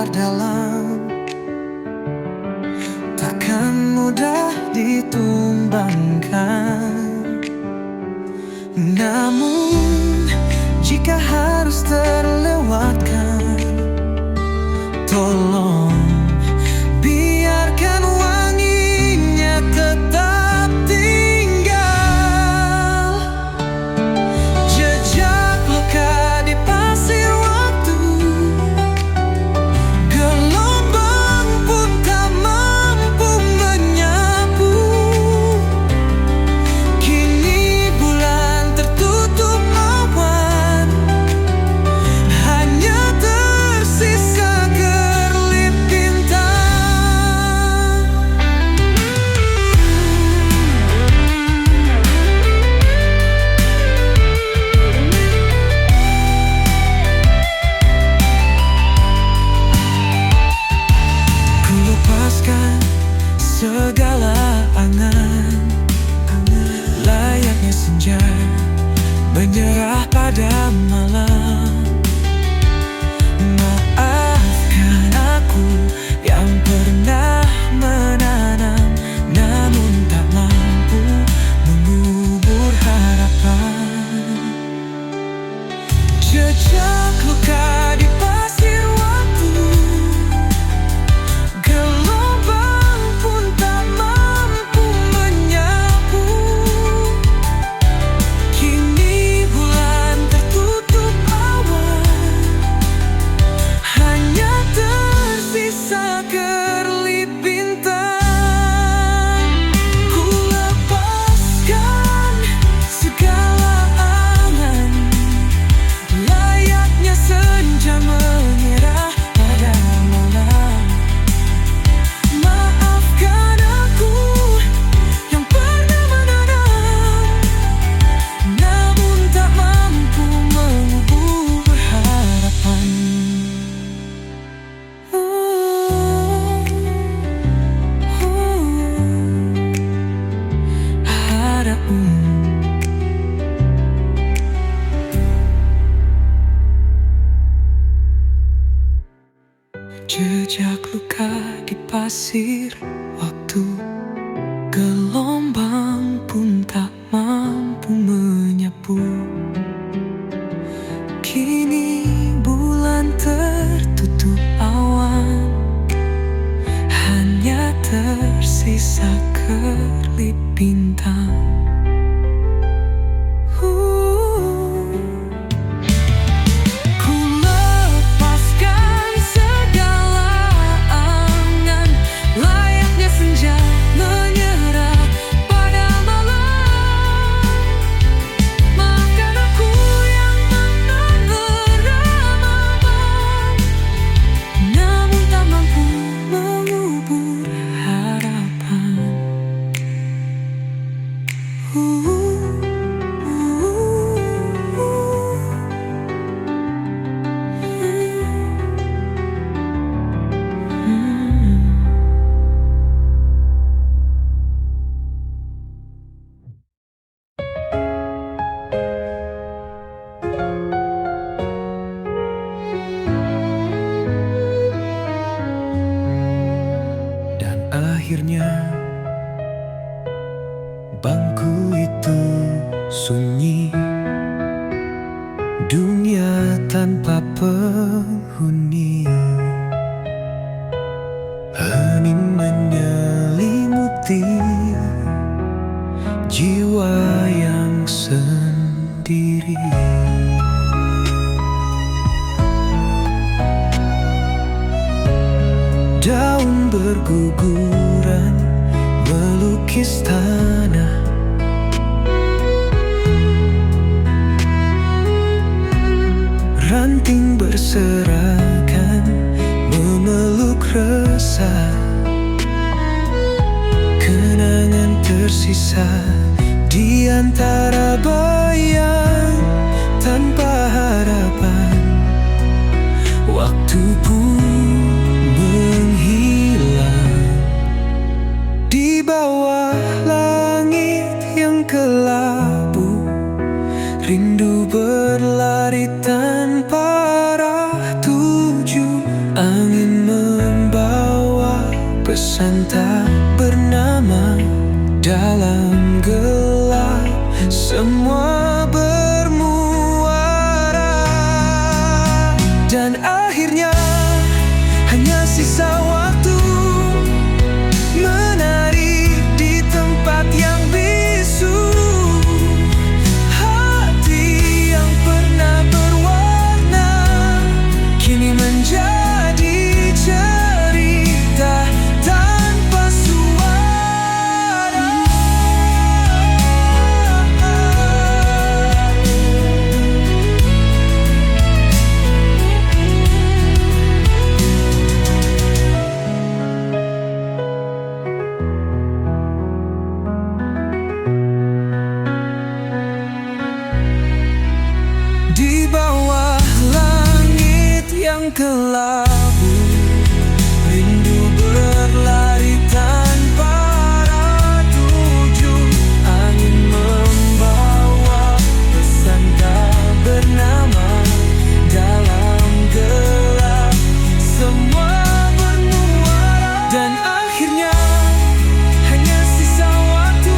luar dalam, takkan mudah ditumbangkan. Namun jika harus terlewatkan, tolong biarkan wanginya tetap tinggal. Jejak luka di pasir waktu, gelombang pun tak mampu menyapu. Kini bulan tertutup awan, hanya tersisa kerlip bintang. Ku lepaskan segala angan, layaknya senja menyerah pada malam. Maafkan aku yang pernah menanam, namun tak mampu mengubur harapan. Jejak luka di pasir waktu, gelombang pun tak mampu menyapu. Kini bulan tertutup awan, hanya tersisa kerlip bintang. Ku lepaskan segala angan, layaknya senja menyerah pada malam. Maafkan aku yang pernah menanam, namun tak mampu mengubur harapan. Harapan. Jejak luka di pasir waktu, gelombang pun tak mampu menyapu. Kini bulan tertutup awan, hanya tersisa kerlip bintang. Ku lepaskan segala angan, layaknya senja menyerah pada malam. Maafkan aku yang meneram, namun tak mampu mengubur harapan. Dan akhirnya bangku itu sunyi, dunia tanpa penghuni. Hening menyelimuti jiwa yang sendiri. Daun berguguran melukis tanah, ranting berserakan memeluk resah. Kenangan tersisa di antara bayang tanpa harapan. Waktu pun menghilang di bawah langit yang kelabu. Rindu berlari tanpa arah tuju, angin pesan tak bernama. Dalam gelap semua bermuara, dan akhirnya hanya sisa waktu menari di tempat yang bisu. Hati yang pernah berwarna kini menjadi cerita tanpa suara. Di bawah langit yang kelabu, rindu berlari tanpa arah tuju. Angin membawa pesan tak bernama. Dalam gelap semua bermuara, dan akhirnya hanya sisa waktu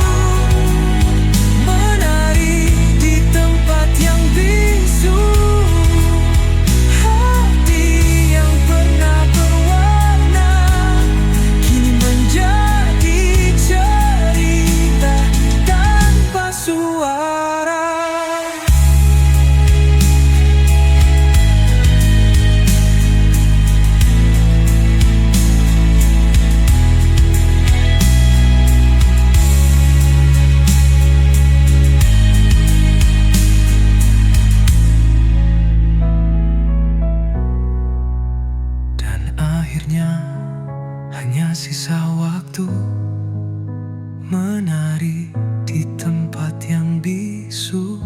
menari di tempat yang bisu. Hati yang pernah berwarna kini menjadi cerita tanpa suara. Dan akhirnya hanya sisa waktu menari di tempat yang bisu.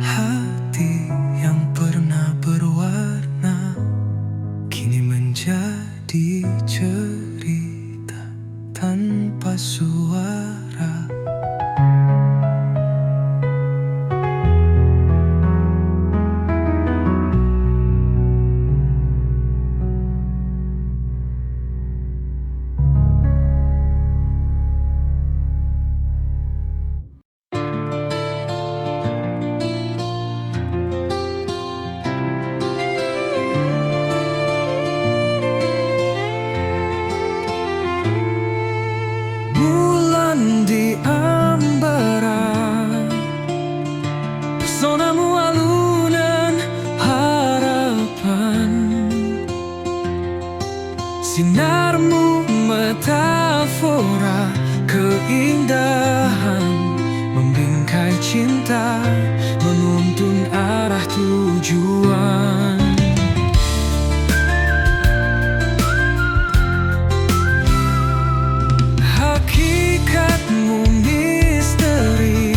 Hati yang pernah berwarna kini menjadi cerita tanpa suara. Bulan di ambara, pesonamu alunan harapan. Sinarmu metafora keindahan, membingkai cinta, menuntun arah tujuan. Hakikatmu misteri,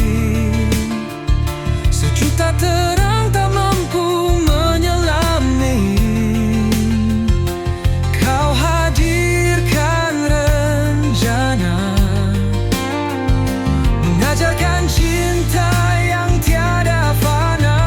sejuta terang tak mampu menyelami. Kau hadirkan rencana, mengajarkan cinta yang tiada fana.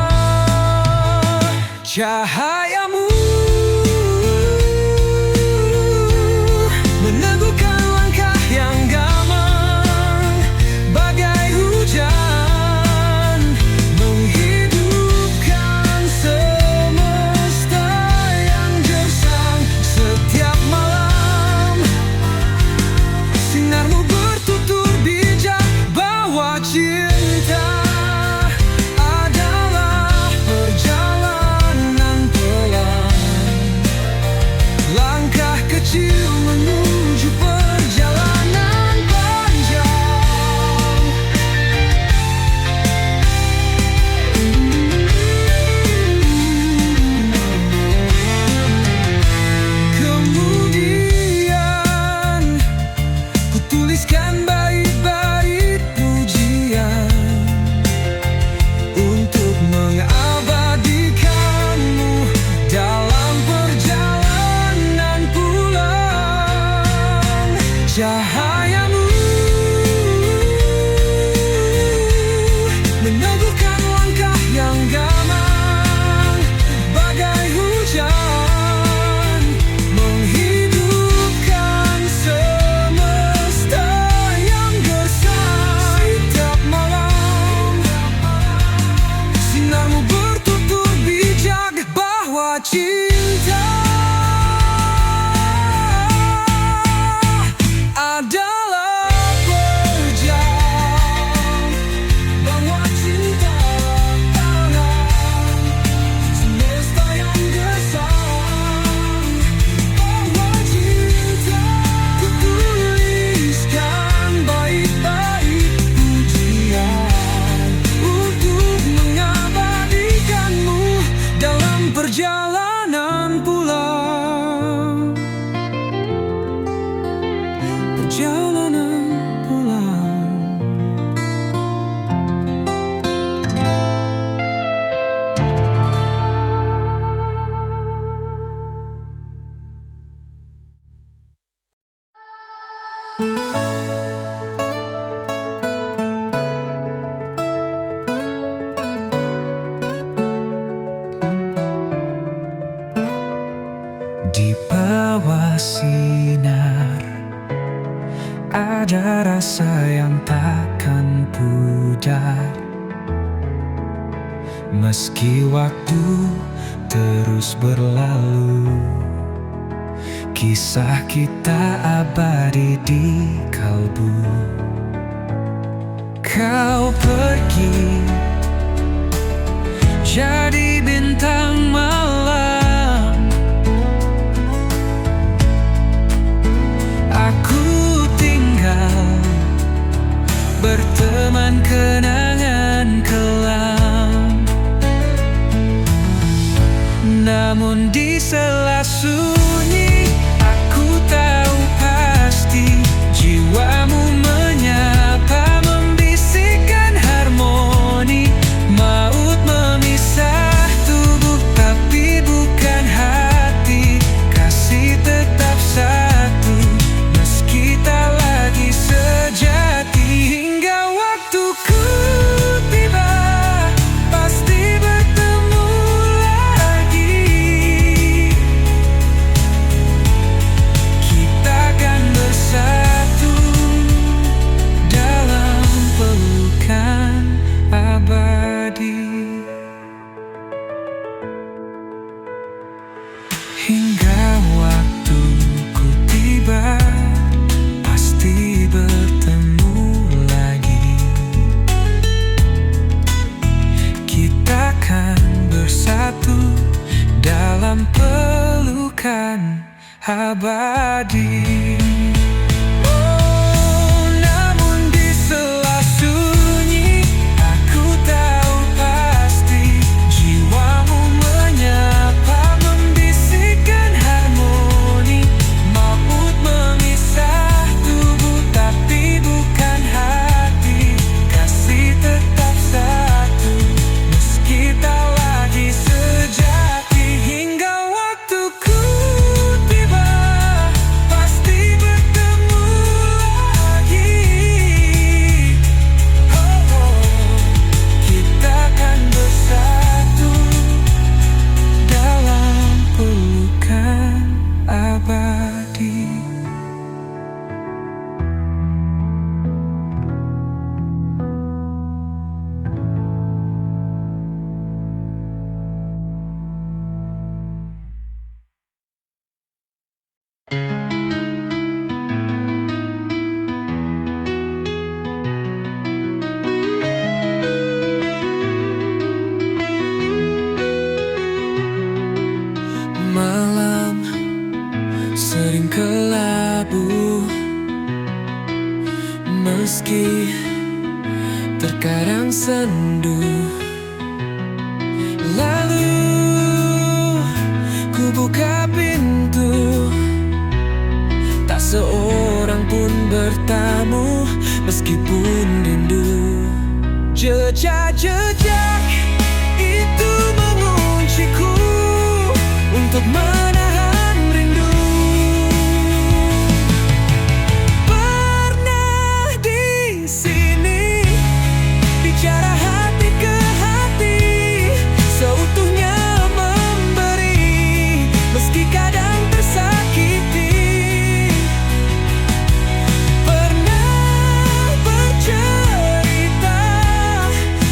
Di bawah sinar ada rasa yang takkan pudar. Meski waktu terus berlalu, kisah kita abadi di kalbu. Kau pergi jadi bintang malam, aku tinggal berteman kenangan kelam. Namun di sela sunyi aku tahu pasti jiwamu menyapa, membisikkan harmoni. Maut memisah tubuh tapi bukan hati, kasih tetap satu meski tak lagi sejati. Hingga waktuku tiba pasti bertemu lagi, kita akan bersatu dalam pelukan abadi. Hingga waktuku tiba pasti bertemu lagi, kita akan bersatu dalam pelukan abadi. Oh, namun di sela sunyi aku tahu pasti jiwamu menyapa, membisikkan harmoni. Maut memisah tubuh tapi bukan hati, kasih tetap satu meski tak lagi sejati. Hingga waktuku tiba pasti bertemu lagi, kita akan bersatu dalam pelukan abadi. Malam sering kelabu, meski terkadang sendu. Lalu ku buka pintu, tak seorang pun bertamu meskipun rindu. Jejak-jejak itu mengunciku untuk menahan rindu. Pernah di sini bicara hati ke hati, seutuhnya memberi meski kadang tersakiti. Pernah bercerita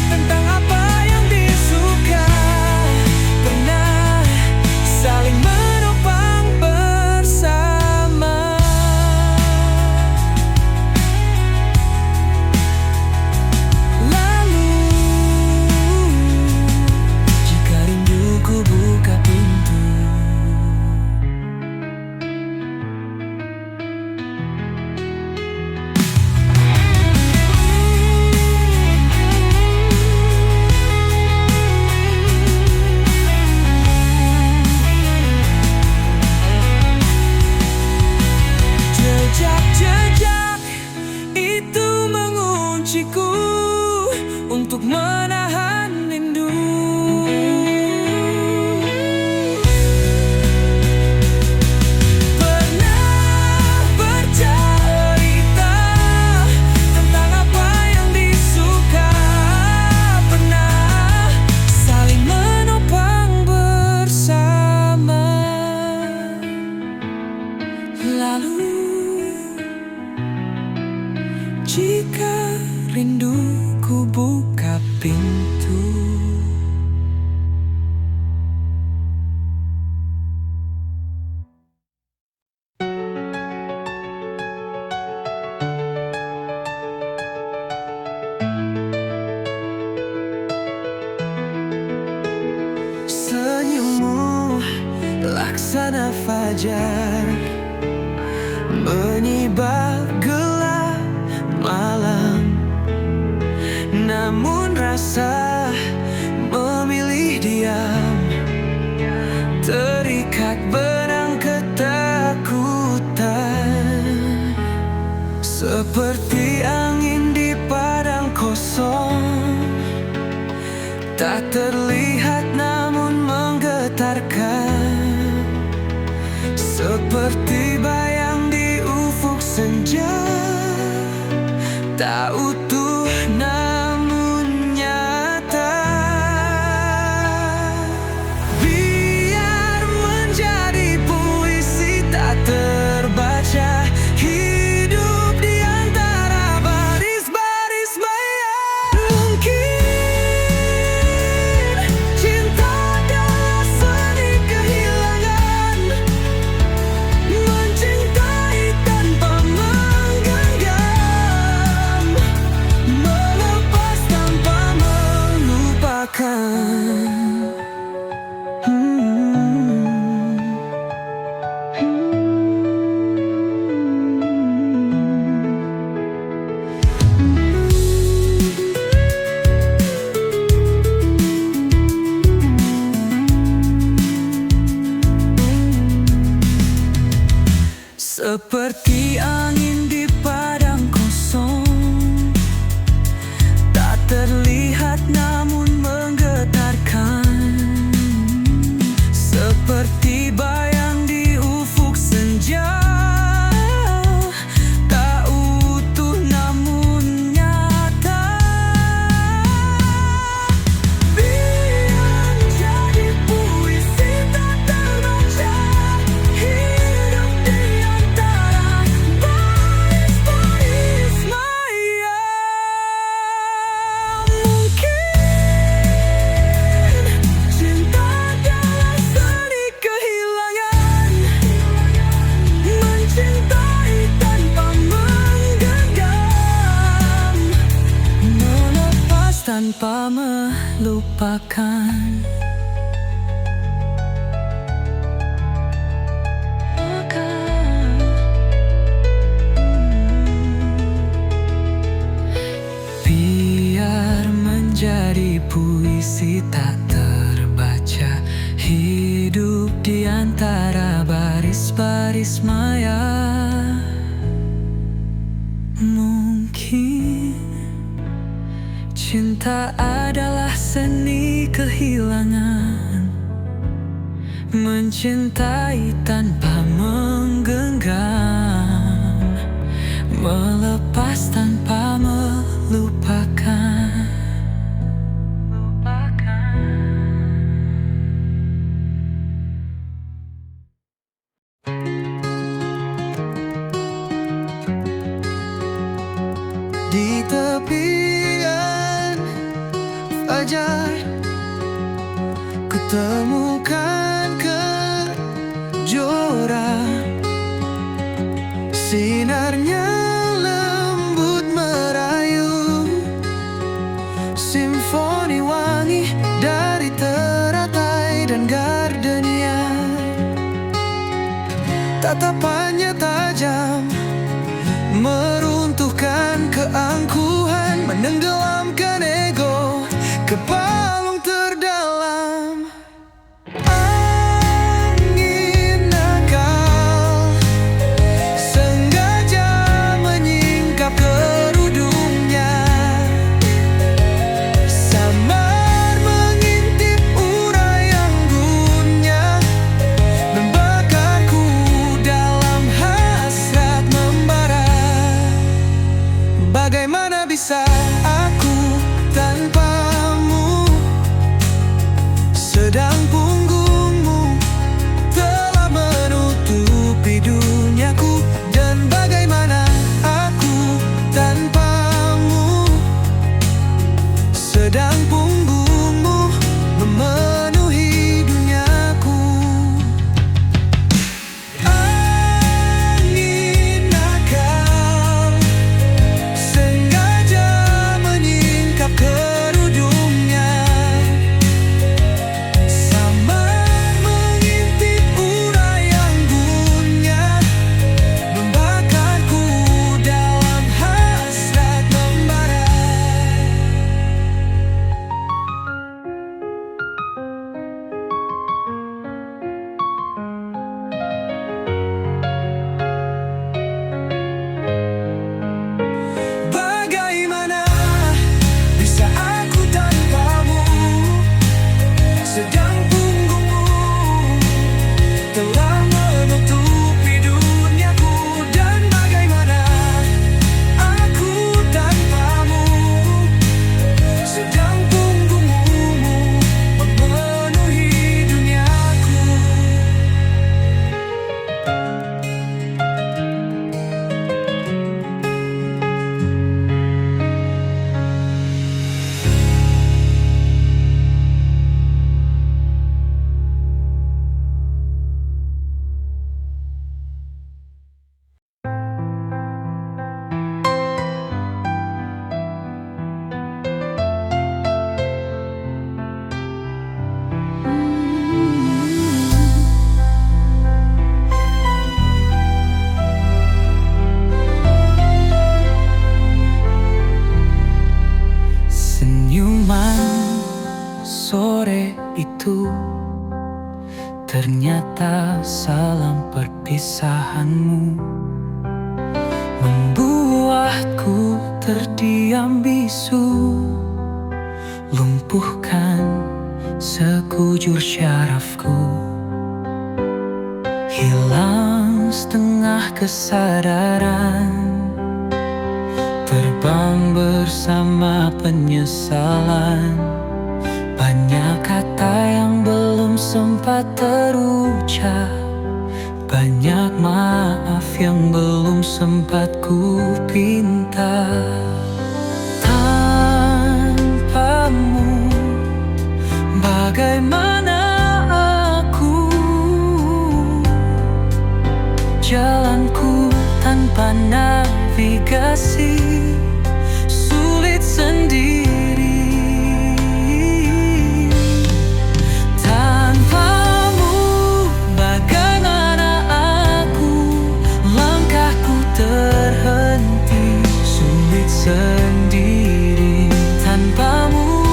tentang apa lalu. Jika rinduku buka pintu, senyummu laksana fajar menyibak gelap malam. Namun rasa memilih diam, terikat benang ketakutan. Seperti angin di padang kosong, tak terlihat namun menggetarkan. Seperti bayang di ufuk senja, tak utuh namun nyata. Biar menjadi puisi tak terbaca, hidup di antara baris-baris maya. Mungkin cinta adalah seni kehilangan, mencintai tanpa menggenggam, melepas tanpa melupakan. Seperti angin di padang kosong, tak terlihat namun menggetarkan. Seperti bayang di ufuk senja, tak utuh namun nyata. Biar jadi puisi tak terbaca, hidup di antara baris-baris maya. Mungkin cinta adalah seni kehilangan, mencintai tanpa menggenggam, melepas tanpa melupakan. Biar menjadi puisi tak terbaca, hidup di antara baris-baris maya. Mungkin cinta adalah seni kehilangan, mencintai tanpa menggenggam, melepas tanpa melupakan. Di tepian fajar kutemukan kejora, sinarnya lembut merayu, simfoni wangi dari teratai dan gardenia. Tatapannya tajam, meruntuhkan keangkuhan, menenggelamkan ego ke palung terdalam. Angin nakal sengaja menyingkap kerudungnya, samar mengintip urai anggunnya, membakarku dalam hasrat membara. Bagaimana bisa aku perpisahanmu membuatku terdiam bisu, lumpuhkan sekujur syarafku, hilang setengah kesadaran, terbang bersama penyesalan. Banyak kata yang belum sempat terucap, banyak maaf yang belum sempat ku pinta. Tanpamu, bagaimana aku? Jalanku tanpa navigasi, sulit sendiri. Tanpamu, bagaimana aku? Langkahku terhenti, sulit sendiri. Tanpamu,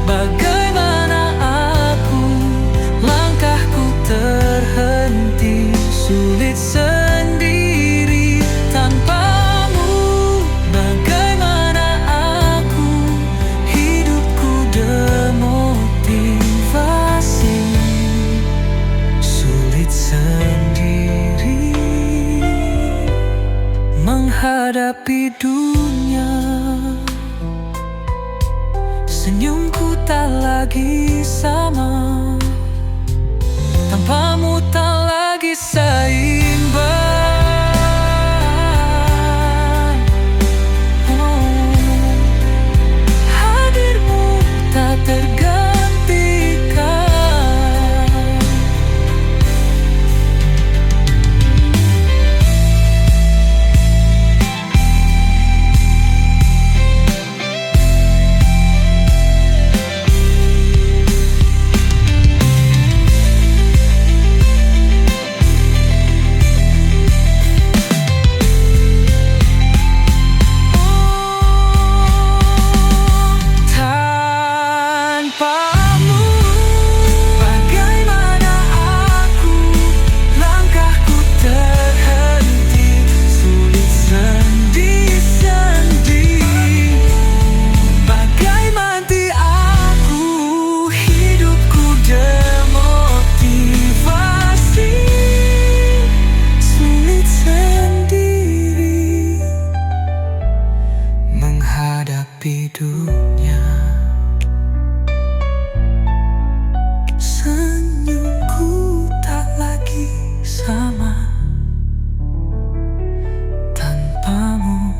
bagaimana aku? Langkahku terhenti, sulit sendiri. Tanpamu, bagaimana aku? Hidupku demotivasi, sulit sendiri menghadapi dunia. Senyumku tak lagi sama, tanpamu tak lagi seimbang. Hadirmu tak tergantikan. Tanpamu, bagaimana aku? Langkahku terhenti, sulit sendiri. Bagaimana aku? Hidupku demotivasi, sulit sendiri menghadapi dunia. Senyumku tak lagi sama, tanpamu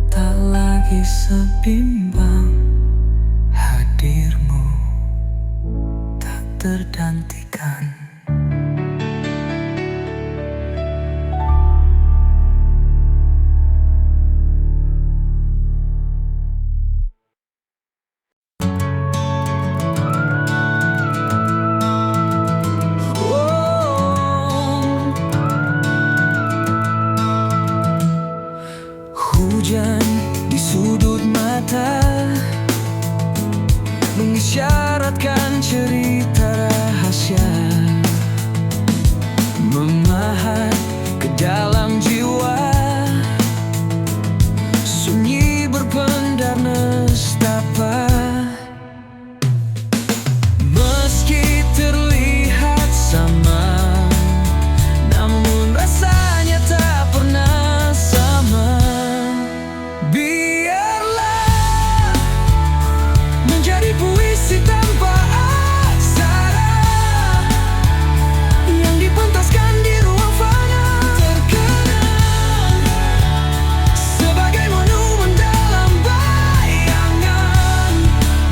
tak lagi sebimbang. Hadirmu tak tergantikan. Hujan di sudut mata mengisyaratkan cerita rahasia, memahat ke dalam jiwa, sunyi berpendar nestapa. Meski terlihat sama, namun rasanya tak pernah sama. Biarlah menjadi puisi tanpa aksara yang dipentaskan di ruang fana, terkenang sebagai monumen dalam bayangan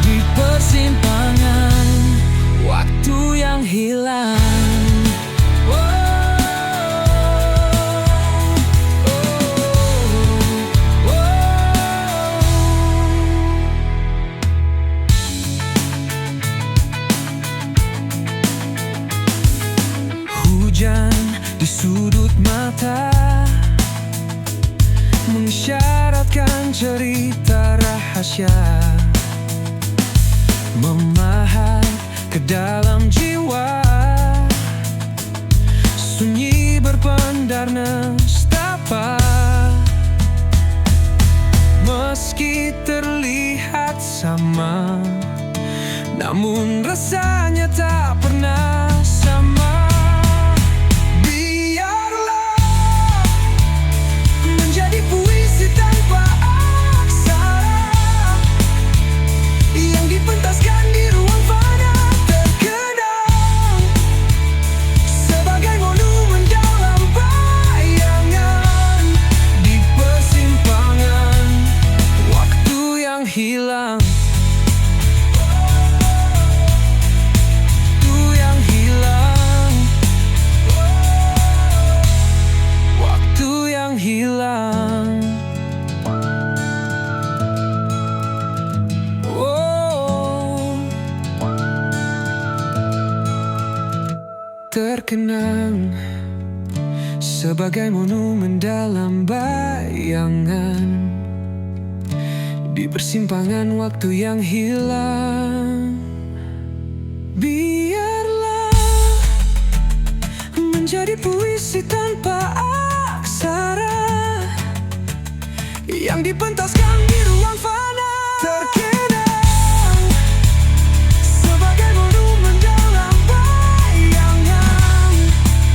di persimpangan waktu yang hilang. Hujan di sudut mata mengisyaratkan cerita rahasia, memahat ke dalam jiwa, terpendar nestapa. Meski terlihat sama, namun rasanya tak pernah sama. Biarlah menjadi puisi tanpa aksara yang dipentaskan di ruang fana, terkenang sebagai monumen dalam bayangan di persimpangan waktu yang hilang. Hilang. Oh, terkenang sebagai monumen dalam bayangan di persimpangan waktu yang hilang. Biarlah menjadi puisi tanpa aksara yang dipentaskan di ruang fana, terkenang sebagai monumen dalam bayangan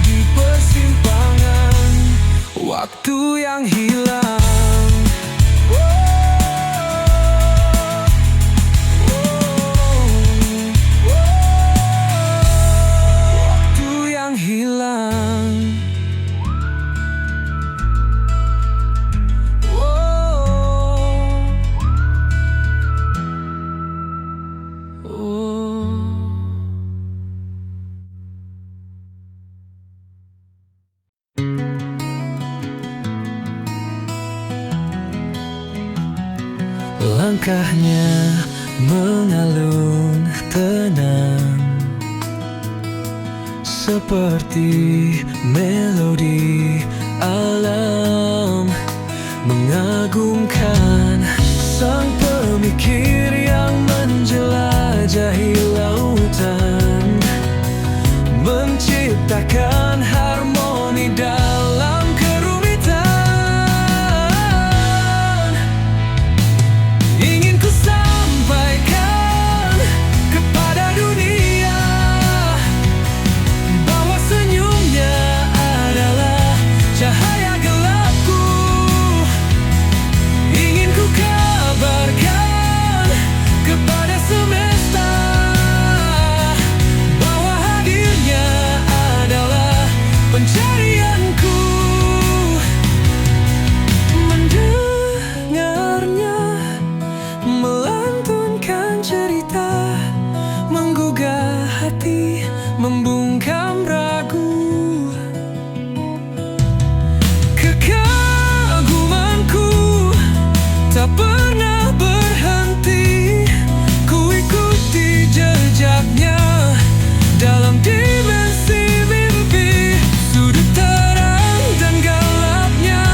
di persimpangan waktu yang hilang. Waktu yang hilang. Langkahnya mengalun tenang seperti melodi alam, mengagumkan sang pemikir yang menjelajahi lautan, menciptakan harmoni dalam kerumitan. Ingin ku sampaikan kepada dunia bahwa senyumnya adalah cahaya gelapku. Ingin ku kabarkan kepada semesta bahwa hadirnya adalah pencarianku. Mendengarnya melantunkan cerita, menggugah hati, membungkam ragu. Kekagumanku tak pernah berhenti, ku ikuti jejaknya dalam dimensi mimpi. Sudut terang dan gelapnya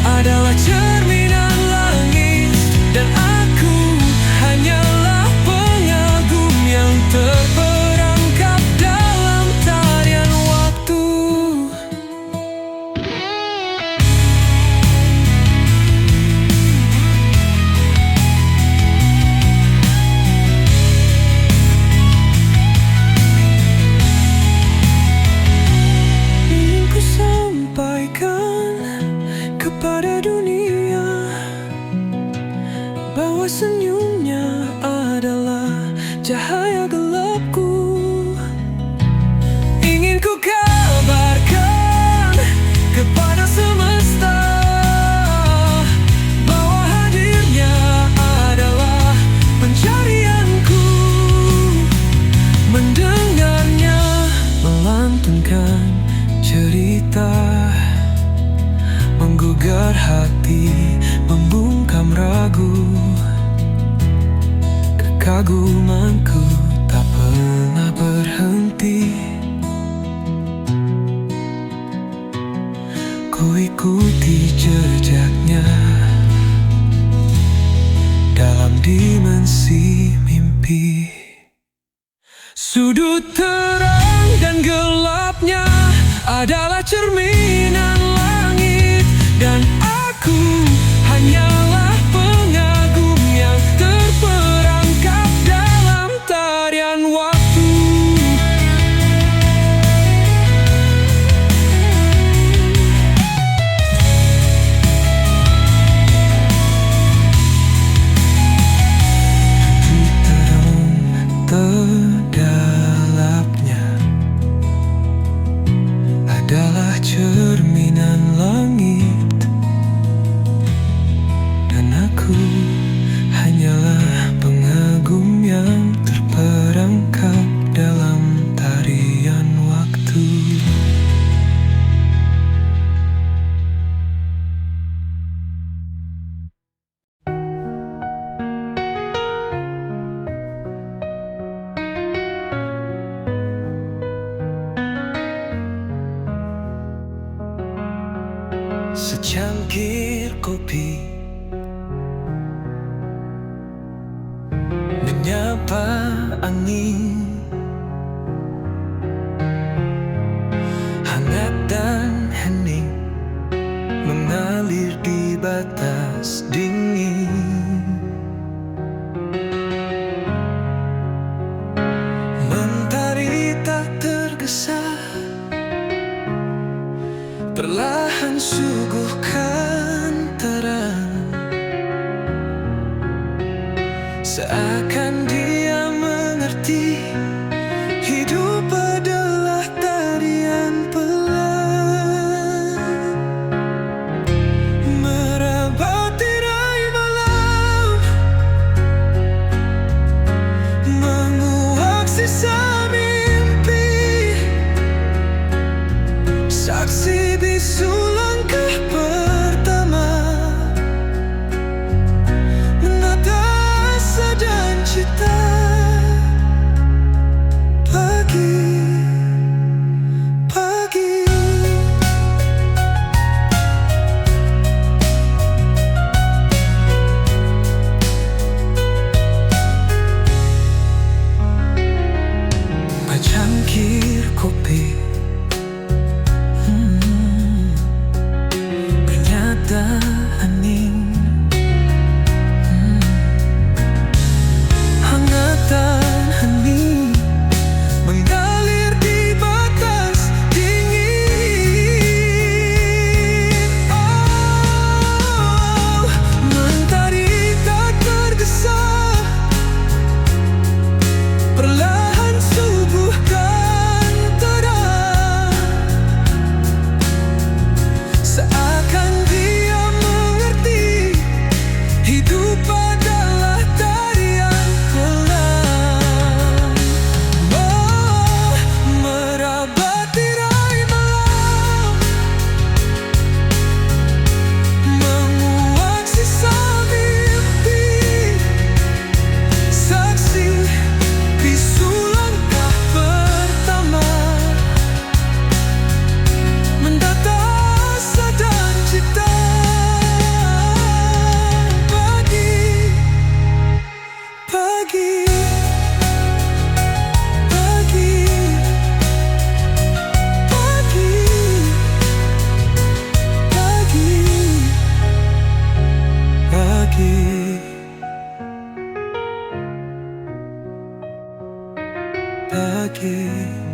adalah cerminan langit, dan aku hanyalah pengagum yang terperangkap dalam tarian waktu. Ingin ku sampaikan kepada dunia bahwa senyumnya adalah cahaya gelapku. Ingin ku kabarkan kepada semesta bahwa hadirnya adalah pencarianku. Mendengarnya melantunkan cerita, menggugah hati, membungkam ragu. Kekagumanku tak pernah berhenti, ku ikuti jejaknya dalam dimensi mimpi. Sudut terang dan gelapnya adalah cerminan langit, dan aku hanyalah pengagum yang terperangkap dalam tarian waktu. Di terang terdalamnya adalah cerminan langit, dan aku hanyalah pengagum yang terperangkap dalam tarian waktu. Secangkir kopi menyapa angin, hangat dan hening mengalir di batas dingin. Mentari tak tergesa, perlahan suguhkan terang, seakan dia mengerti hidup adalah tarian pelan. Meraba tirai malam, menguak sisa mimpi, saksi bisu langkah pertama, menata asa dan cita. Pagi, pagi, secangkir kopi bernyata hening, hangat dan hening mengalir di batas dingin. Oh, mentari tak tergesa, perlahan subuhkan terang, seakan dia mengerti hidup adalah tarian pelan. Oh, meraba tirai malam, menguak sisa mimpi, saksi bisu langkah pertama, mendata asa dan cita. Pagi, pagi, pagi, pagi, pagi, pagi, pagi.